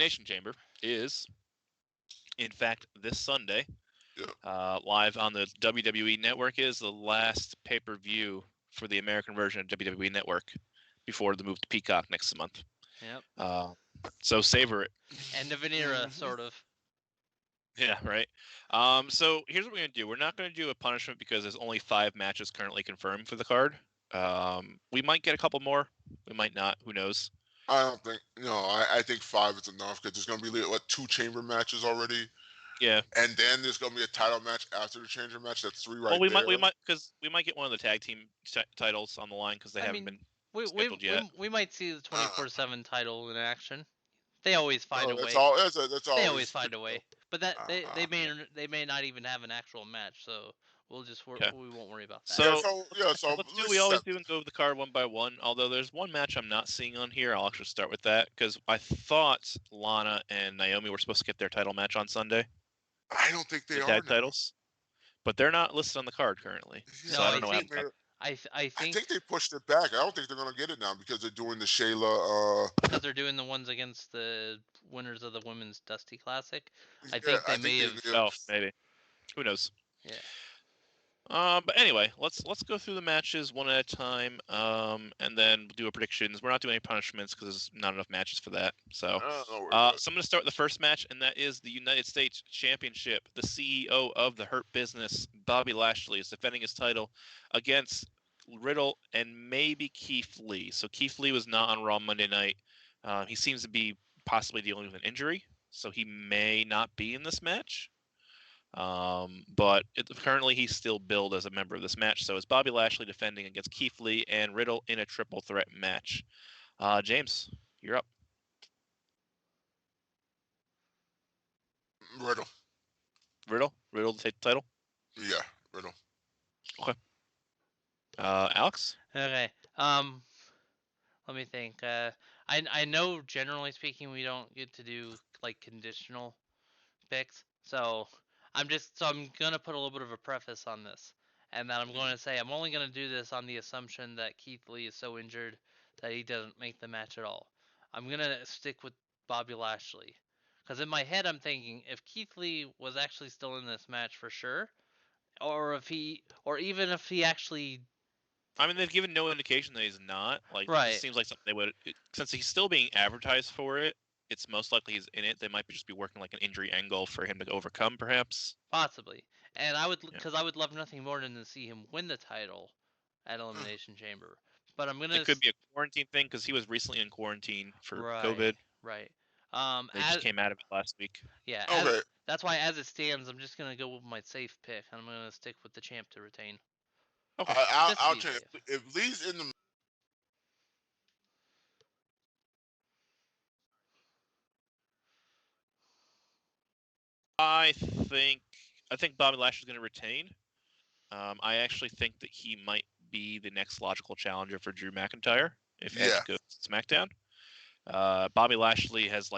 Elimination Chamber is, in fact, this Sunday. Yeah. Live on the WWE Network. Is the last pay-per-view for the American version of WWE Network before the move to Peacock next month. Yep. So savor it. End of an era, sort of. Yeah, right. So here's what we're going to do. We're not going to do a punishment because there's only 5 matches currently confirmed for the card. We might get a couple more. We might not. Who knows? I don't think. I think 5 is enough because there's going to be 2 chamber matches already. Yeah. And then there's going to be a title match after the chamber match. That's 3 right there. Well, we might get one of the tag team titles on the line because they haven't been scheduled yet. We might see the 24/7 title in action. They always find a way. They always find a way. But that they may not even have an actual match, so we won't worry about that. So let's do we always do and go with the card one by one. Although there's one match I'm not seeing on here, I'll actually start with that because I thought Lana and Naomi were supposed to get their title match on Sunday. I don't think they are tag titles, but they're not listed on the card currently. So I don't know. I think they pushed it back. I don't think they're going to get it now because they're doing the Shayla. Because they're doing the ones against the winners of the Women's Dusty Classic. I think they may have. Oh, maybe. Who knows? Yeah. But anyway, let's go through the matches one at a time, and then do a predictions. We're not doing any punishments because there's not enough matches for that. So, so I'm going to start with the first match, and that is the United States Championship. The CEO of the Hurt Business, Bobby Lashley, is defending his title against Riddle and maybe Keith Lee. So Keith Lee was not on Raw Monday night. He seems to be possibly dealing with an injury, so he may not be in this match. But currently he's still billed as a member of this match. So it's Bobby Lashley defending against Keith Lee and Riddle in a triple threat match. James, you're up. Riddle to take the title? Yeah, Riddle. Okay. Alex? Okay. Let me think. I know generally speaking we don't get to do conditional picks, so I'm gonna put a little bit of a preface on this, and that I'm going to say I'm only gonna do this on the assumption that Keith Lee is so injured that he doesn't make the match at all. I'm gonna stick with Bobby Lashley, because in my head I'm thinking if Keith Lee was actually still in this match for sure, or even if he actually. I mean, they've given no indication that he's not. Right. It seems like something they would, since he's still being advertised for it. It's most likely he's in it. They might just be working an injury angle for him to overcome, perhaps. Possibly. And I would love nothing more than to see him win the title at Elimination Chamber. But I'm gonna. It could be a quarantine thing because he was recently in quarantine for COVID. Right. They just came out of it last week. Yeah. Okay. That's why, as it stands, I'm just gonna go with my safe pick, and I'm gonna stick with the champ to retain. Okay. I'll change. If Lee's in the. I think Bobby Lashley's going to retain. I actually think that he might be the next logical challenger for Drew McIntyre if Edge goes to SmackDown. Bobby Lashley has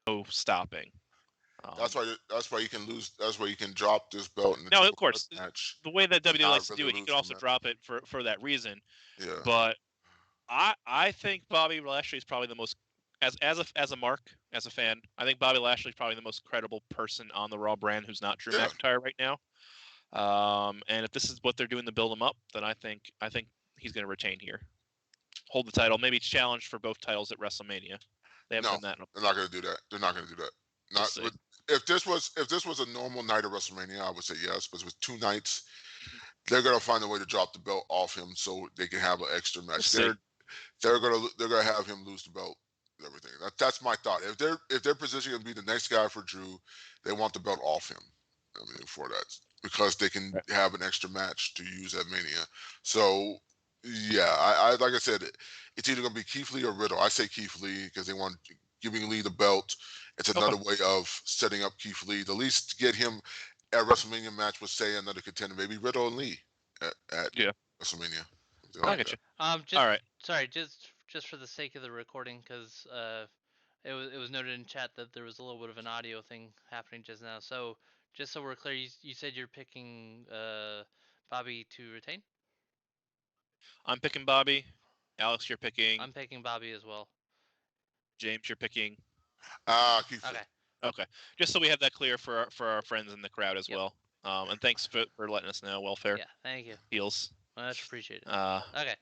no stopping. That's why you can lose. That's why you can drop this belt in the no, of course. Match. The way that WWE likes to do it, he could also drop it for that reason. Yeah. But I think Bobby Lashley is probably the most as a fan. I think Bobby Lashley is probably the most credible person on the Raw brand who's not Drew McIntyre right now. And if this is what they're doing to build him up, then I think he's going to retain here, hold the title, maybe challenge for both titles at WrestleMania. They haven't done that. They're not going to do that. They're not going to do that. If this was a normal night of WrestleMania, I would say yes. But with 2 nights, they're gonna find a way to drop the belt off him so they can have an extra match. They're gonna have him lose the belt and everything. That's my thought. If they're positioning him to be the next guy for Drew, they want the belt off him. I mean, for that, because they can have an extra match to use at Mania. So yeah, I like I said, it's either gonna be Keith Lee or Riddle. I say Keith Lee because they want giving Lee the belt. It's another way of setting up Keith Lee. The least to get him at WrestleMania match with, say, another contender, maybe Riddle and Lee at WrestleMania. I get you. All right. Sorry, just for the sake of the recording, because it was noted in chat that there was a little bit of an audio thing happening just now. So just so we're clear, you said you're picking Bobby to retain? I'm picking Bobby. Alex, you're picking. I'm picking Bobby as well. James, you're picking. Keith Okay. Lee. Okay. Just so we have that clear for our friends in the crowd as well. And thanks for letting us know. Welfare. Yeah, thank you. Heels. Much appreciated. Okay.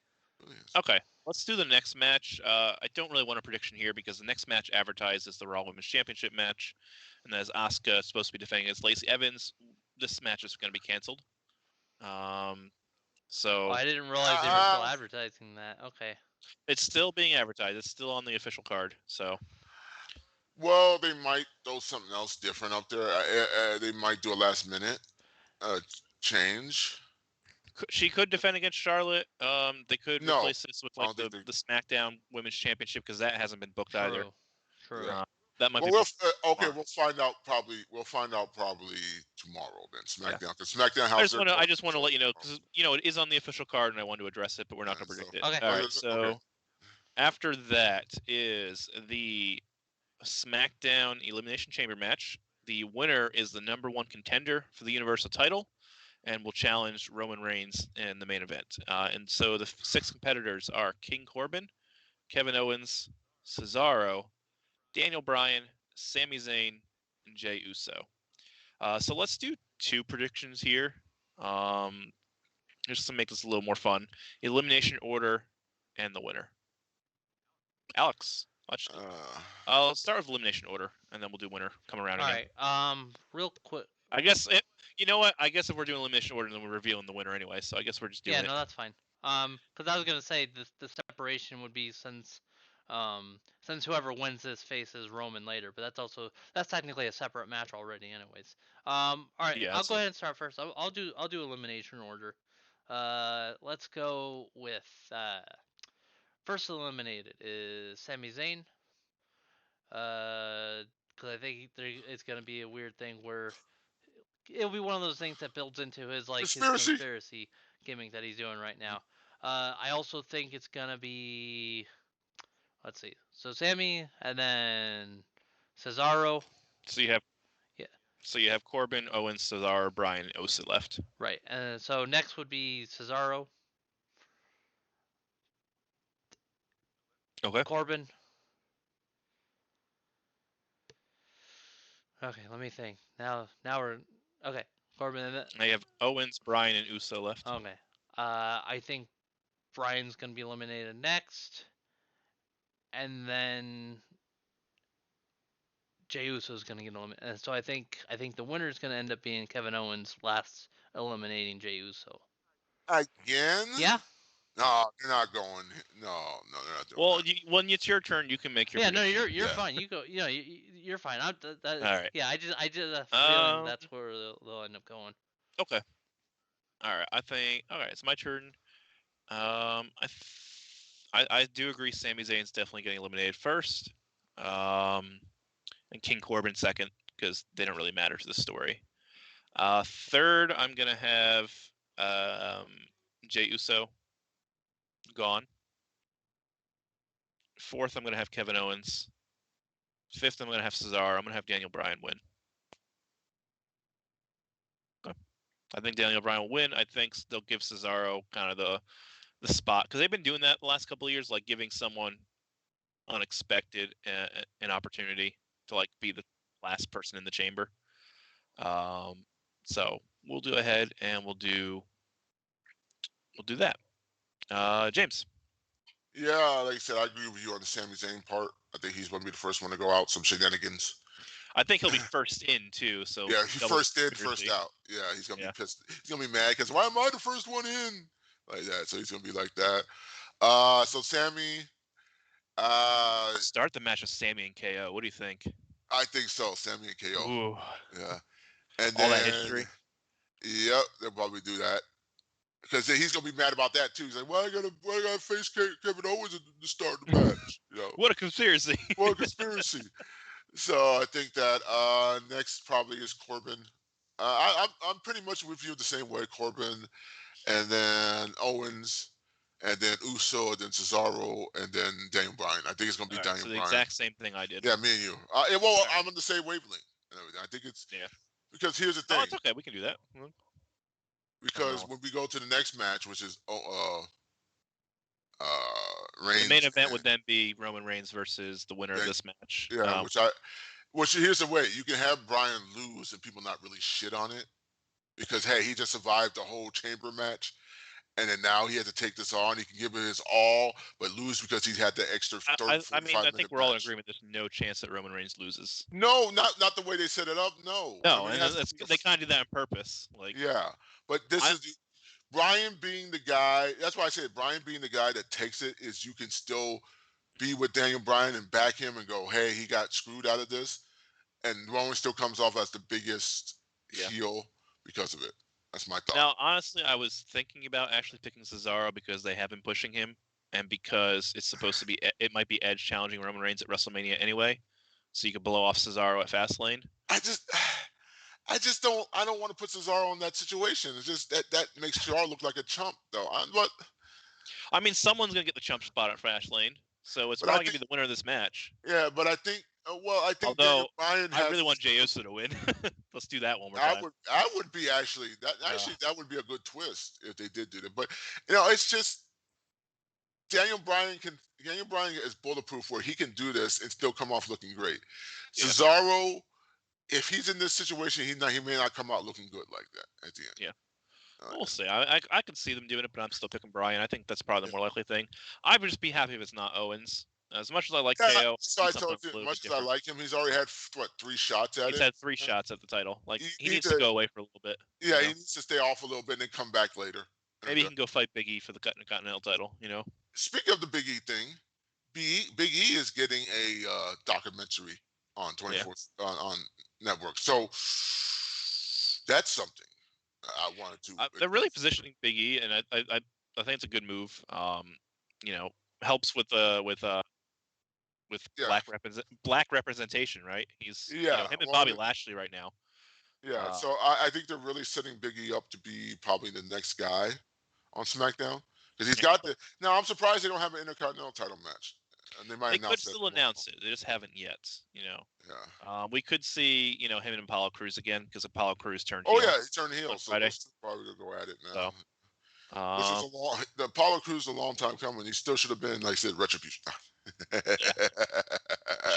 Okay. Let's do the next match. I don't really want a prediction here because the next match advertised is the Raw Women's Championship match, and as Asuka is supposed to be defending against Lacey Evans, this match is going to be canceled. So. I didn't realize they were still advertising that. Okay. It's still being advertised. It's still on the official card. So. Well, they might throw something else different up there. They might do a last minute change. She could defend against Charlotte. They could replace this with like the SmackDown Women's Championship because that hasn't been booked either. True. That might be. We'll find out probably. We'll find out probably tomorrow then. SmackDown. Because SmackDown. I just want to let you know because it is on the official card and I want to address it, but we're not going to predict it. Okay. All right. So after that is the SmackDown Elimination Chamber match. The winner is the #1 contender for the Universal title and will challenge Roman Reigns in the main event. And so the 6 competitors are King Corbin, Kevin Owens, Cesaro, Daniel Bryan, Sami Zayn, and Jey Uso. So let's do 2 predictions here, just to make this a little more fun. Elimination order and the winner. Alex, I'll start with elimination order, and then we'll do winner. Come around again. All right. Real quick. I guess you know what? I guess if we're doing elimination order, then we're revealing the winner anyway. So I guess we're just doing it. Yeah, no, that's fine. Because I was gonna say the separation would be since whoever wins this faces Roman later, but that's technically a separate match already, anyways. All right, I'll go ahead and start first. I'll do elimination order. Let's go with first eliminated is Sami Zayn. Because I think it's gonna be a weird thing where it'll be one of those things that builds into his conspiracy gimmick that he's doing right now. I also think it's gonna be, let's see, so Sami and then Cesaro. So you have Corbin, Owens, Cesaro, Bryan, and Uso left. Right, and so next would be Cesaro. Okay. Corbin. Okay, let me think. Now we're okay. Corbin. And I have Owens, Bryan, and Uso left. Okay. I think Bryan's gonna be eliminated next, and then Jey Uso's gonna get eliminated. And so I think the winner's gonna end up being Kevin Owens last eliminating Jey Uso. Again? Yeah. No, they're not going. No, they're not doing that. When it's your turn, you can make your. Yeah, no, you're fine. You go. You're fine. All right. Yeah, I just a feeling that's where they'll end up going. Okay. All right. It's my turn. I do agree. Sami Zayn's definitely getting eliminated first. And King Corbin second because they don't really matter to the story. Third, I'm gonna have Jey Uso. Gone. Fourth, I'm going to have Kevin Owens. Fifth, I'm going to have Cesaro. I'm going to have Daniel Bryan win. Okay. I think Daniel Bryan will win. I think they'll give Cesaro kind of the spot because they've been doing that the last couple of years, like giving someone unexpected an opportunity to like be the last person in the chamber. So we'll do ahead and we'll do that. James. Yeah, like I said, I agree with you on the Sami Zayn part. I think he's going to be the first one to go out. Some shenanigans. I think he'll be first in too. So yeah, first in, first out. Yeah, he's going to be pissed. He's going to be mad because why am I the first one in? Like that. So he's going to be like that. So Sami. Start the match with Sami and KO. What do you think? I think so. Sami and KO. Ooh. Yeah. And all that history. Yep, they'll probably do that. Because he's gonna be mad about that too. He's like, "Why I gotta face Kevin Owens at the start of the match?" What a conspiracy! What a conspiracy! So I think that next probably is Corbin. I'm pretty much with you the same way. Corbin, and then Owens, and then Uso, and then Cesaro, and then Daniel Bryan. I think it's gonna be Daniel so Bryan. the exact same thing I did. Yeah, me and you. I'm on the same wavelength and everything. I think it's because here's the thing. Oh, it's okay. We can do that. Because when we go to the next match, which is Reigns, the main event would then be Roman Reigns versus the winner of this match. Yeah, which here's the way you can have Bryan lose and people not really shit on it because hey, he just survived the whole chamber match. And then now he had to take this on. He can give it his all, but lose because he had the extra 30, I think we're all in agreement. There's no chance that Roman Reigns loses. No, not the way they set it up. No. No, I mean, they kind of do that on purpose. But this is Bryan being the guy. That's why I said Bryan being the guy that takes it is you can still be with Daniel Bryan and back him and go, hey, he got screwed out of this. And Roman still comes off as the biggest heel because of it. That's my thought. Now, honestly, I was thinking about actually picking Cesaro because they have been pushing him, and because it's supposed to be, it might be Edge challenging Roman Reigns at WrestleMania anyway, so you could blow off Cesaro at Fastlane. I don't want to put Cesaro in that situation. It's just that makes Cesaro look like a chump, though. I mean, someone's gonna get the chump spot at Fastlane, so it's probably gonna be the winner of this match. Yeah, but I think. I think Bryan I really want Jey Uso to win. Let's do that one more time. I would be actually that would be a good twist if they did that. But it's just Daniel Bryan is bulletproof where he can do this and still come off looking great. Yeah. Cesaro, if he's in this situation, he may not come out looking good like that at the end. Yeah. We'll see. I could see them doing it, but I'm still picking Bryan. I think that's probably the more likely thing. I would just be happy if it's not Owens. As much as I like KO, so I told you, as much as I like him, he's already had 3 shots at it. He's had 3 shots at the title. Like he needs to go away for a little bit. Yeah, he needs to stay off a little bit and then come back later. Maybe he can go fight Big E for the Continental title. Speaking of the Big E thing, Big E is getting a documentary on 24 on network. So that's something I wanted to. They're really positioning Big E, and I think it's a good move. Helps with black representation, right? He's him and Bobby Lashley right now. Yeah, so I think they're really setting Big E up to be probably the next guy on SmackDown because he's got the. Now I'm surprised they don't have an Intercontinental title match. And they could still announce it. They just haven't yet. Yeah. We could see him and Apollo Crews again because Apollo Crews turned. Oh yeah, he turned heel. So they're probably gonna go at it now. So. The Apollo Crews is a long time coming. He still should have been, like I said, Retribution. Should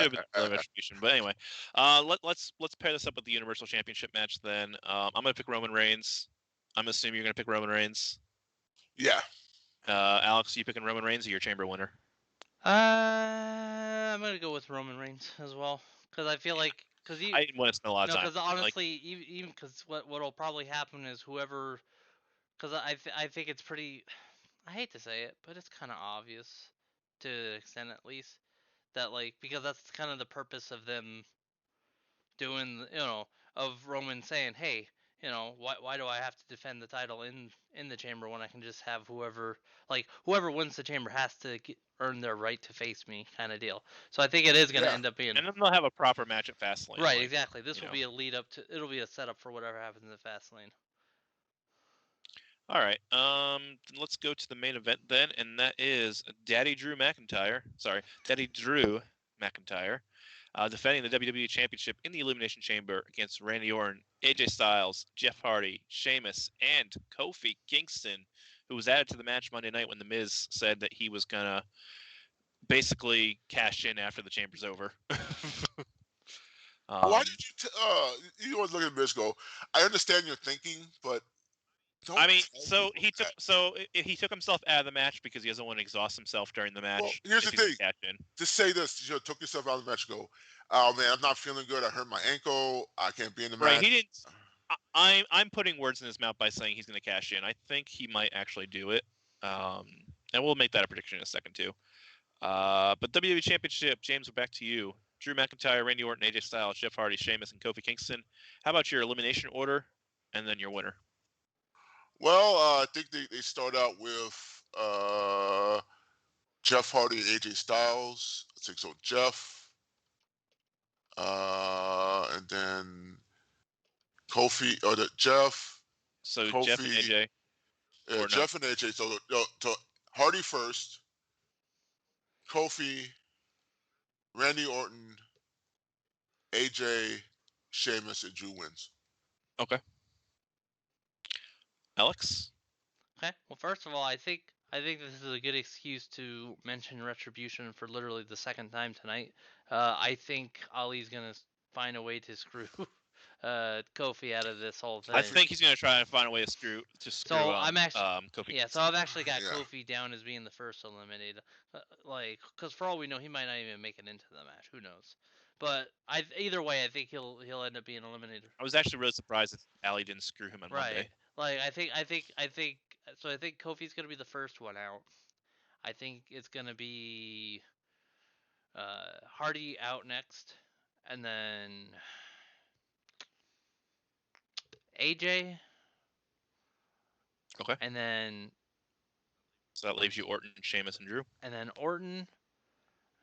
have been Retribution, but anyway, let's pair this up with the Universal Championship match. Then I'm gonna pick Roman Reigns. I'm assuming you're gonna pick Roman Reigns. Yeah. Alex, you picking Roman Reigns or your Chamber winner? I'm gonna go with Roman Reigns as well because I feel like I didn't want to spend a lot of time. Because honestly, even because what'll probably happen is whoever. Because I think it's pretty, I hate to say it, but it's kind of obvious, to an extent at least, that because that's kind of the purpose of them doing, of Roman saying, hey, why do I have to defend the title in the Chamber when I can just have whoever wins the Chamber has to earn their right to face me kind of deal. So I think it is going to end up being. And then they'll have a proper match at Fastlane. Right, exactly. This will be a lead up to, it'll be a setup for whatever happens at Fastlane. All right, let's go to the main event then, and that is Daddy Drew McIntyre, defending the WWE Championship in the Elimination Chamber against Randy Orton, AJ Styles, Jeff Hardy, Sheamus, and Kofi Kingston, who was added to the match Monday night when The Miz said that he was going to basically cash in after the Chamber's over. Why did you always look at Miz go, I understand your thinking, but he took himself out of the match because he doesn't want to exhaust himself during the match. Well, here's the thing. Just say this. You took yourself out of the match. Go, oh man, I'm not feeling good. I hurt my ankle. I can't be in the match. Right. He didn't. I'm putting words in his mouth by saying he's going to cash in. I think he might actually do it. And we'll make that a prediction in a second too. But WWE Championship, James, we're back to you. Drew McIntyre, Randy Orton, AJ Styles, Jeff Hardy, Sheamus, and Kofi Kingston. How about your elimination order and then your winner? Well, I think they start out with Jeff Hardy and AJ Styles. I think so. Jeff, and then Kofi or the Jeff. So Kofi, Jeff and AJ. Yeah, Jeff and AJ. So Hardy first. Kofi, Randy Orton, AJ, Sheamus, and Drew wins. Okay. Alex? Okay. Well, first of all, I think this is a good excuse to mention Retribution for literally the second time tonight. I think Ali's gonna find a way to screw Kofi out of this whole thing. I think he's gonna try and find a way to screw. So I'm actually Kofi. Yeah. So I've actually got Kofi down as being the first eliminated. Because for all we know, he might not even make it into the match. Who knows? But either way, I think he'll end up being eliminated. I was actually really surprised that Ali didn't screw him on Monday. Like I think Kofi's gonna be the first one out. I think it's gonna be Hardy out next, and then AJ. Okay. And then. So that leaves you Orton, Sheamus, and Drew. And then Orton.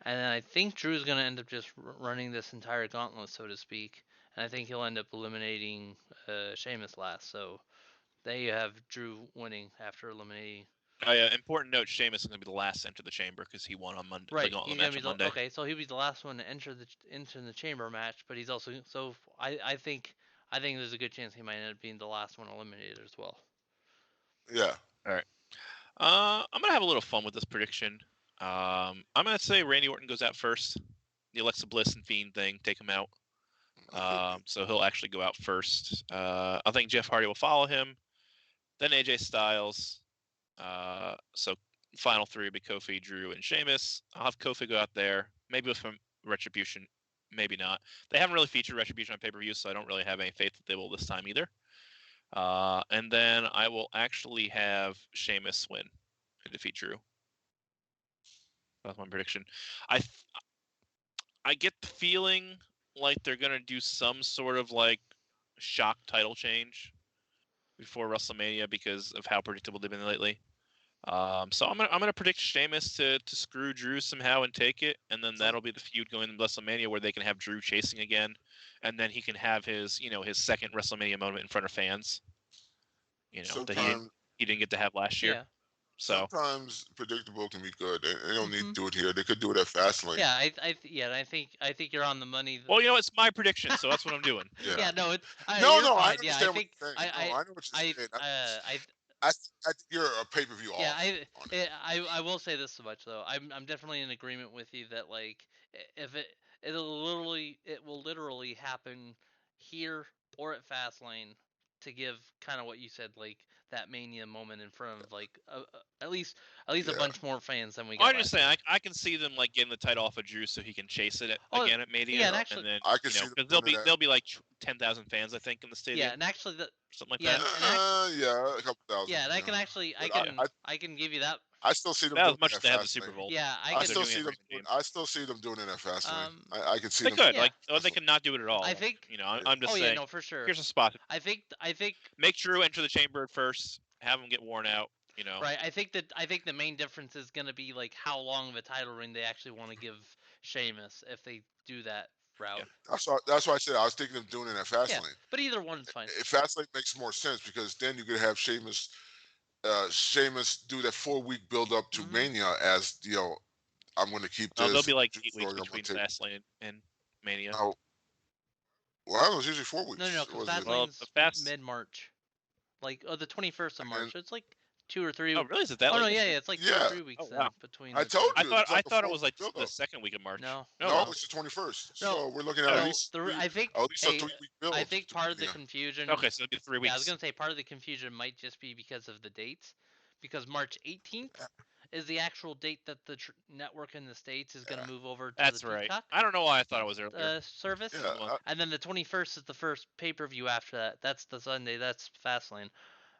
And then I think Drew's gonna end up just running this entire gauntlet, so to speak. And I think he'll end up eliminating Sheamus last. So there you have Drew winning after eliminating. Oh yeah, important note: Sheamus is gonna be the last to enter the chamber because he won on Monday. Right, he's gonna be Monday. Okay, so he'll be the last one to enter the chamber match, but he's also I think there's a good chance he might end up being the last one eliminated as well. Yeah. All right. I'm gonna have a little fun with this prediction. I'm gonna say Randy Orton goes out first. The Alexa Bliss and Fiend thing, take him out. So he'll actually go out first. I think Jeff Hardy will follow him. Then AJ Styles. So final three will be Kofi, Drew, and Sheamus. I'll have Kofi go out there. Maybe with some Retribution. Maybe not. They haven't really featured Retribution on pay-per-view, so I don't really have any faith that they will this time either. And then I will actually have Sheamus win and defeat Drew. That's my prediction. I get the feeling like they're gonna do some sort of like shock title change before WrestleMania because of how predictable they've been lately. So I'm gonna predict Sheamus to screw Drew somehow and take it, and then that'll be the feud going into WrestleMania where they can have Drew chasing again, and then he can have his his second WrestleMania moment in front of fans. That he didn't get to have last year. Yeah. So sometimes predictable can be good. They don't need to do it here. They could do it at Fastlane. Yeah, I think you're on the money. Well, it's my prediction, so that's what I'm doing. Yeah, no, it's I understand what you're saying. I know what you're saying. I think you're a pay-per-view off. Yeah, I will say this much though. I'm definitely in agreement with you that like if it will literally happen here or at Fastlane to give kind of what you said, like that Mania moment in front of like at least a bunch more fans than we got. I'm just saying I can see them like getting the title off of Drew so he can chase it again at Mania. Yeah, and actually, then I can see because there'll be like 10,000 fans I think in the stadium. Yeah, and actually something like that. A couple thousand. Yeah, and I can give you that. I still see them. That was much as they have the Super Bowl. Yeah, I still see them. I still see them doing it at Fastlane. I can see they them. Could they can not do it at all. I think I'm just saying. No, for sure. Here's a spot. I think make Drew enter the chamber first. Have him get worn out. Right. I think the main difference is going to be like how long of a title reign they actually want to give Sheamus if they do that route. Yeah. That's why I said I was thinking of doing it at Fastlane. Yeah, but either one's fine. If Fastlane makes more sense because then you could have Sheamus do that 4-week build up to Mania as I'm going to keep this. There'll be like 8 weeks between Fastlane and Mania. Well, it was usually 4 weeks. No, because Fastlane's mid-March. Like the 21st of March. So it's like 2 or 3 weeks. Oh, really? Is it that? Oh, no, yeah, it's like 2 or 3 weeks between. I told you. I thought it was like the second week of March. No, it's the 21st. So we're looking at least a 3-week build. I think part of the confusion. Okay, so it'll be 3 weeks. Yeah, I was gonna say part of the confusion might just be because of the dates, because March 18th is the actual date that the network in the States is going to move over to That's the right. TikTok I don't know why I thought it was earlier. Service. Yeah, and then the 21st is the first pay-per-view after that. That's the Sunday. That's Fastlane.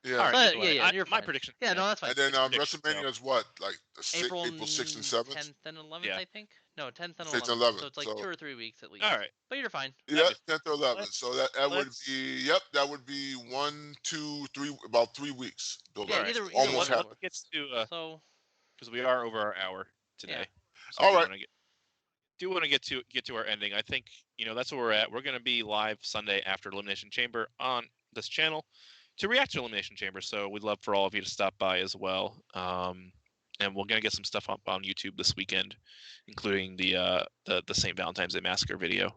Yeah. All right. But, Anyway, yeah, you're my fine. prediction. Yeah, no, that's fine. And then WrestleMania is what, like April 6th and 7th? 10th and 11th, Yeah. I think. No, 10th and 6th 11th. and 11th. So it's like 2 or 3 weeks at least. All right. But you're fine. Yeah, 10th or 11th. So that would be, that would be 1, 2, 3, about 3 weeks. Yeah, right. either Almost let's get to so because we are over our hour today. Yeah. So all right. Do want to get to our ending. I think that's where we're at. We're going to be live Sunday after Elimination Chamber on this channel to react to Elimination Chamber. So we'd love for all of you to stop by as well. And we're going to get some stuff up on YouTube this weekend, including the St. Valentine's Day Massacre video.